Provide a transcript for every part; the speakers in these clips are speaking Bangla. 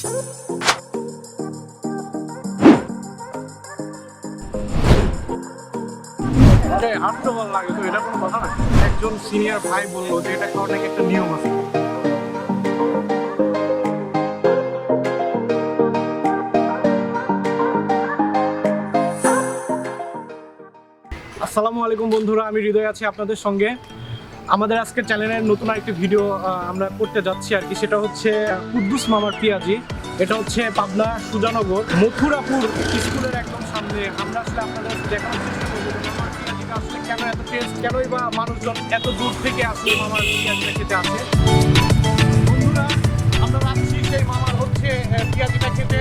800 লাগে তো এটা কোনো কথা না। একজন সিনিয়র ভাই বললো যে এটা খাওয়ার নাকি একটা নিয়ম আছে। আসসালামু আলাইকুম বন্ধুরা, আমি হৃদয় আছি আপনাদের সঙ্গে। আমাদের আজকের চ্যানেলের নতুন আরেকটি ভিডিও আমরা করতে যাচ্ছি আর কি, সেটা হচ্ছে কুদ্দুস মামার পিয়াজি। এটা হচ্ছে পাবনা সুজানগর মথুরাপুর স্কুলের একদম সামনে। আমরা আসলে আপনাদের দেখানোর চেষ্টা করবো মামার পিয়াজিটা আসলে কেন এত টেস্ট, কেনই বা মানুষজন এত দূর থেকে আসলে মামার পিয়াজিটা খেতে আসে। বন্ধুরা, আমরা যাচ্ছি সেই মামার হচ্ছে পিয়াজিটা খেতে।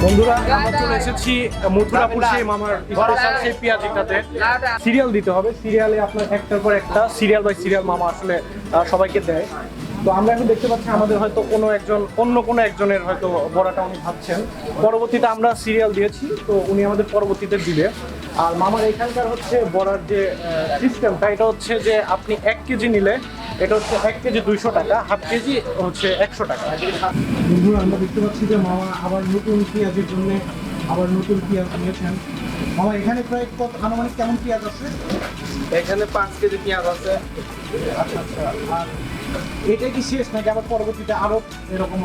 বন্ধুরা, আমরা চলে এসেছি মথুরাপুর সেই মামার স্পেশাল সেই পিয়াজিটাতে। সিরিয়াল দিতে হবে, সিরিয়ালে আপনার একটার পর একটা সিরিয়াল বাই সিরিয়াল মামা আসলে সবাইকে দেয়। তো আমরা এখন দেখতে পাচ্ছি আমাদের হয়তো অন্য কোনো একজনের হয়তো বড়াটা উনি ভাবছেন। পরবর্তীতে আমরা সিরিয়াল দিয়েছি, তো উনি আমাদের পরবর্তীতে দিবে। আর মামার এখানকার হচ্ছে বড়ার যে সিস্টেমটা, এটা হচ্ছে যে আপনি 1 কেজি নিলে এটা হচ্ছে 1 কেজি 200 টাকা, হাফ কেজি হচ্ছে 100 টাকা। বন্ধুরা, আমরা দেখতে পাচ্ছি যে মামা আবার নতুন পেঁয়াজের জন্য আবার নতুন পেঁয়াজ নিয়েছেন। মামা এখানে প্রায় কত আনুমানিক কেমন পেঁয়াজ আছে? এখানে 5 কেজি পেঁয়াজ আছে। আচ্ছা আচ্ছা। আর এটা কি শেষ নাকি আবার পরবর্তীতে আরো এরকম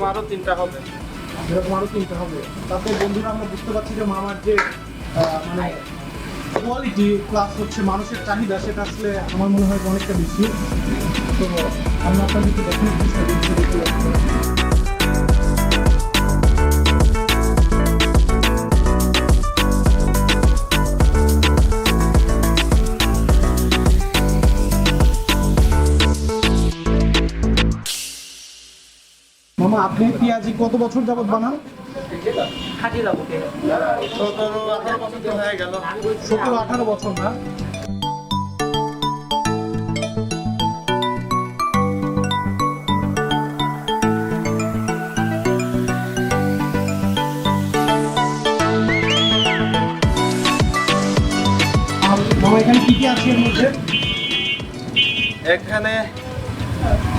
আরো 3টা হবে? এরকম আরো 3টা হবে। তাতে বন্ধুরা আমরা বুঝতে পারছি যে মামার যে মানে কোয়ালিটি প্লাস হচ্ছে মানুষের চাহিদা, সেটা আসলে আমার মনে হয় অনেকটা বেশি। তো আমরা আপনাদেরকে দেখানোর চেষ্টা করছি। মামা, আপনি পেঁয়াজি কত বছর যাবত বানান? 17-18 বছর হয়ে গেল। 17-18 বছর না? মামা, এখানে কি কি আছে এর মধ্যে? এখানে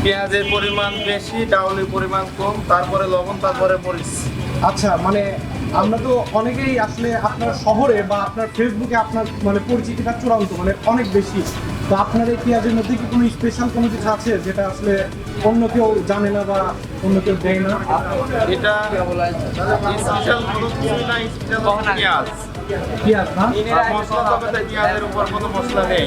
পেঁয়াজের পরিমাণ বেশি, ডাউলের পরিমাণ কম, তারপরে লবণ, তারপরে মরিচ। আচ্ছা, মানে আমরা তো অনেকেই আসলে আপনার শহরে বা আপনার ফেসবুকে আপনার মানে পরিচিতিটা চূড়ান্ত, মানে অনেক বেশি। তো আপনার এই পেঁয়াজের মধ্যে কি কোনো স্পেশাল কোনো কিছু আছে যেটা আসলে অন্য কেউ জানে না বা অন্য কেউ দেয় না? এটা স্পেশাল কোনো কিছু না, স্পেশাল পেঁয়াজ। পেঁয়াজ না? মশলা তবে পেঁয়াজের উপর কোনো মশলা নেই।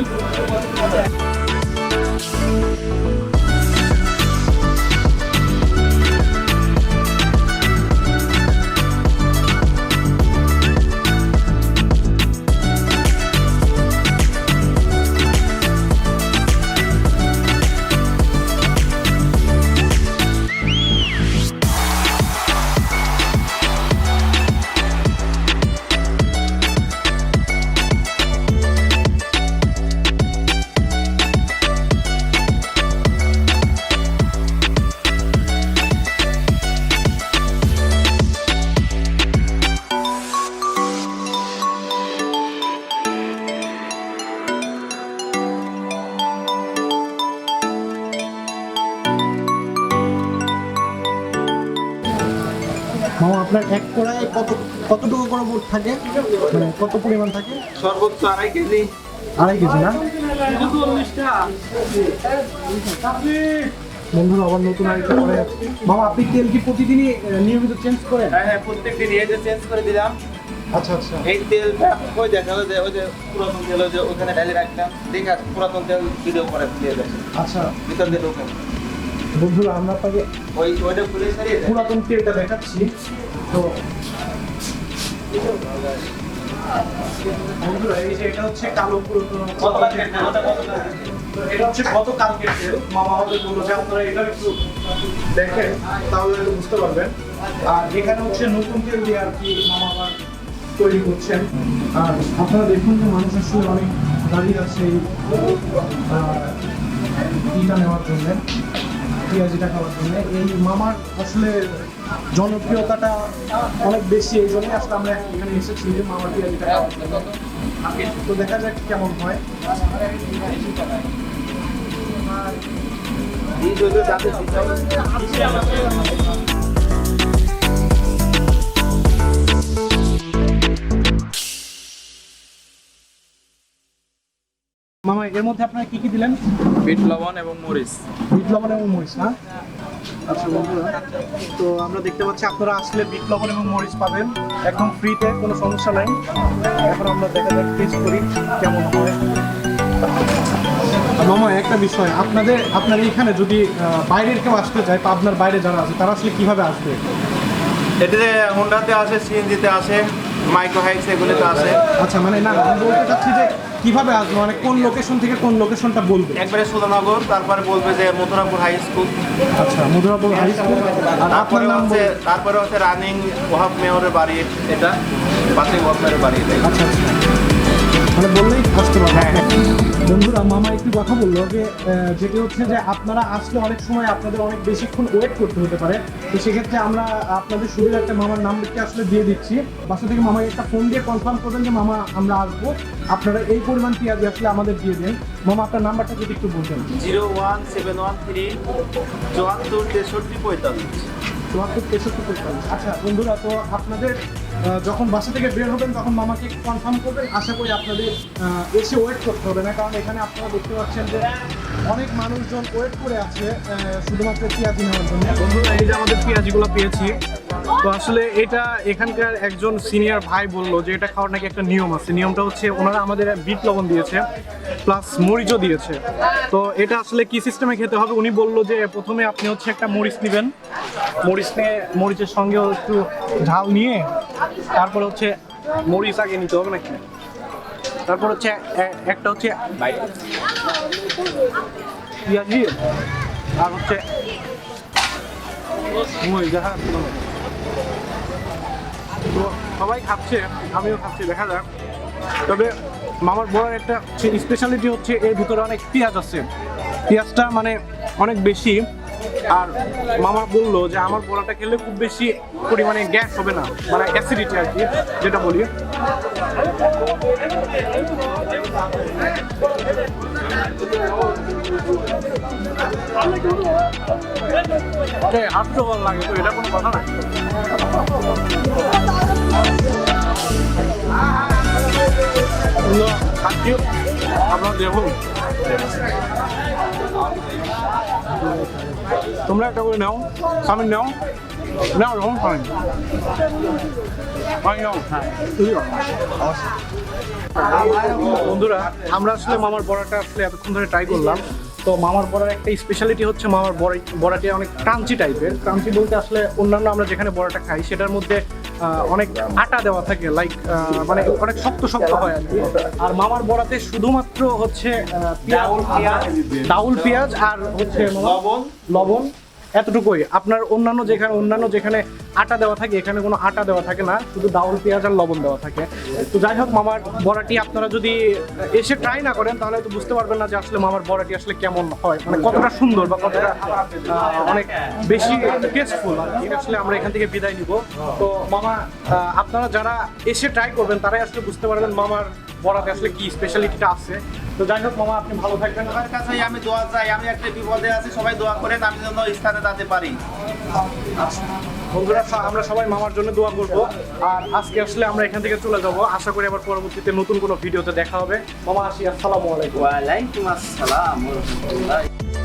মামা আপনার এক কড়াই কতটুকু করে মোট থাকে, মানে কত পরিমাণ থাকে? সর্বোচ্চ 2.5 কেজি। 2.5 কেজি না বন্ধুরা? আবার নতুন আরেকটা করে। মামা আপনি তেল কি প্রতিদিনই নিয়মিত চেঞ্জ করেন? হ্যাঁ, প্রত্যেকদিন এই যে চেঞ্জ করে দিলাম। আচ্ছা আচ্ছা। এই তেলটা ওই দেখালো যে ওই যে পুরাতন তেল ওই যে ওখানে ঢালি রাখলাম, দেখে পুরাতন তেল ভিডিও করে দিয়ে দেয়। আচ্ছা ভিতর দিয়ে ঢোকে। বন্ধুরা আমরা আপনাকে ওইটা খুলে ছাড়িয়ে দেয়। পুরাতন তেলটা দেখাচ্ছি। তো বন্ধুরা এই যে এটা হচ্ছে কালো পুরাতন তেল। তো এটা হচ্ছে গতকালকের তেল। মামা আমাদের বললো যে আপনারা এটা একটু দেখেন তাহলে একটু বুঝতে পারবেন। আর এখানে হচ্ছে নতুন তেল দিয়ে আর কি মামা আবার তৈরি করছেন। আর আপনারা দেখুন যে মানুষ আসলে অনেক দাঁড়িয়ে আছে ইটা নেওয়ার জন্য, পেঁয়াজিটা খাওয়ার জন্য। এই মামার আসলে জনপ্রিয়তাটা অনেক বেশি, এই জন্যই আসলে আমরা এখানে এসেছি যে মামার পেঁয়াজিটা খাওয়ার জন্য। তো দেখা যাক কেমন হয়। মামা এর মধ্যে আপনারা কি কি দিলেন? বিট লবণ এবং মরিচ। বিট লবণ এবং মরিচ না? আচ্ছা বন্ধুরা, তো আমরা দেখতে পাচ্ছি আপনারা আসলে বিট লবণ এবং মরিচ পাবেন একদম ফ্রিতে, কোনো সমস্যা নাই। এখন আমরা দেখা যাক টেস্ট করি কেমন হয়। মামা একটা বিষয়, আপনাদের এখানে যদি বাইরের কেউ আসতে চায়, পাবনার বাইরে যারা আছে তারা আসলে কিভাবে আসবে? এটাতে হোন্ডাতে আছে, সিএনজিতে আছে, মাইক্রো হাইক্স এগুলোতে আছে। আচ্ছা মানে না, আমি বলতে চাচ্ছি যে কিভাবে আসবে, মানে কোন লোকেশন থেকে কোন লোকেশনটা বলবে? একবারে সুজনগর, তারপরে বলবে যে মথুরাপুর হাই স্কুল। আচ্ছা মথুরাপুর হাই স্কুল। আর আপনার নাম? তারপরে হচ্ছে রানিং ওয়াহাব মেয়রের বাড়ি, এটা পাশে ওয়াহাব মেয়রের বাড়ি। আচ্ছা আচ্ছা, মানে বললেই আসতে পারবে। হ্যাঁ বন্ধুরা, মামা একটু কথা বললো যে যেটি হচ্ছে যে আপনারা আসলে অনেক সময় আপনাদের অনেক বেশিক্ষণ ওয়েট করতে হতে পারে। তো সেক্ষেত্রে আমরা আপনাদের সুবিধা একটা মামার নাম্বারকে আসলে দিয়ে দিচ্ছি। বাসা থেকে মামাকে একটা ফোন দিয়ে কনফার্ম করবেন যে মামা আমরা আসবো, আপনারা এই পরিমাণ পেঁয়াজি আসলে আমাদের দিয়ে দেন। মামা আপনার নাম্বারটা যদি একটু বলতেন। 01713 74 63 45। 74 63 45। আচ্ছা বন্ধুরা, তো আপনাদের যখন বাসা থেকে বের হবেন তখন মামাকে কনফার্ম করবেন। আশা করি আপনাদের এসে ওয়েট করতে হবে না, কারণ এখানে আপনারা দেখতে পাচ্ছেন যে অনেক মানুষজন ওয়েট করে আছে শুধুমাত্র পেঁয়াজি নেওয়ার জন্য। বন্ধুরা এই যে আমাদের পেঁয়াজিগুলো পেয়েছি। তো আসলে এটা এখানকার একজন সিনিয়র ভাই বললো যে এটা খাওয়ার নাকি একটা নিয়ম আছে। নিয়মটা হচ্ছে ওনারা আমাদের বিট লবণ দিয়েছে প্লাস মরিচও দিয়েছে। তো এটা আসলে কি সিস্টেমে খেতে হবে উনি বললো যে প্রথমে আপনি হচ্ছে একটা মরিচ নেবেন, মরিচ নিয়ে মরিচের সঙ্গেও একটু ঝাল নিয়ে তারপর হচ্ছে মরিচ আগে নিতে হবে নাকি, তারপর হচ্ছে একটা হচ্ছে পেঁয়াজি আর হচ্ছে তো সবাই খাচ্ছে, আমিও খাচ্ছি, দেখা যাক। তবে মামার বড়ার একটা স্পেশালিটি হচ্ছে এর ভিতরে অনেক পেঁয়াজ আছে, পেঁয়াজটা মানে অনেক বেশি। আর মামা বললো যে আমার বড়াটা খেলে খুব বেশি পরিমাণে গ্যাস হবে না, মানে অ্যাসিডিটি আর কি যেটা বলি। হাত তো ভালো লাগে, তো এটা কোনো কথা না। আপনার দেখুন, তোমরা একটা করে নাও, সামনে নাও, নাও এরকম খাবেন। বন্ধুরা আমরা আসলে মামার বড়াটা আসলে এতক্ষণ ধরে ট্রাই করলাম। তো মামার বড়ার একটা স্পেশালিটি হচ্ছে মামার বড়াটি অনেক ক্রাঞ্চি টাইপের। ক্রাঞ্চি বলতে আসলে অন্যান্য আমরা যেখানে বড়াটা খাই সেটার মধ্যে অনেক আটা দেওয়া থাকে, লাইক মানে অনেক শক্ত শক্ত হয় আর কি। আর মামার বড়াতে শুধুমাত্র হচ্ছে ডাউল পেঁয়াজ আর হচ্ছে লবণ এতটুকুই। আপনার অন্যান্য যেখানে আটা দেওয়া থাকে এখানে কোনো আটা দেওয়া থাকে না, শুধু ডাউল পেঁয়াজ আর লবণ দেওয়া থাকে। তো যাই হোক, মামার বড়াটি আপনারা যদি এসে ট্রাই না করেন তাহলে তো বুঝতে পারবেন না যে আসলে মামার বড়াটি আসলে কেমন হয়, মানে কতটা সুন্দর বা কতটা অনেক বেশি টেস্টফুল আর কি। আসলে আমরা এখান থেকে বিদায় নিব। তো মামা আপনারা যারা এসে ট্রাই করবেন তারাই আসলে বুঝতে পারবেন মামার বড়াতে আসলে কি স্পেশালিটিটা আছে। তো যাই হোক মামা, আপনি ভালো থাকবেন। আমার কাছেই আমি দোয়া চাই, আমি একটা বিপদে আছি, সবাই দোয়া করেন আমি যেন স্থানে যেতে পারি। বন্ধুরা, আমরা সবাই মামার জন্য দোয়া করবো। আর আজকে আসলে আমরা এখান থেকে চলে যাব, আশা করি আবার পরবর্তীতে নতুন কোনো ভিডিওতে দেখা হবে। মামা আসি, আসসালামু আলাইকুম। ওয়ালাইকুম আসসালাম ওয়া রাহমাতুল্লাহ।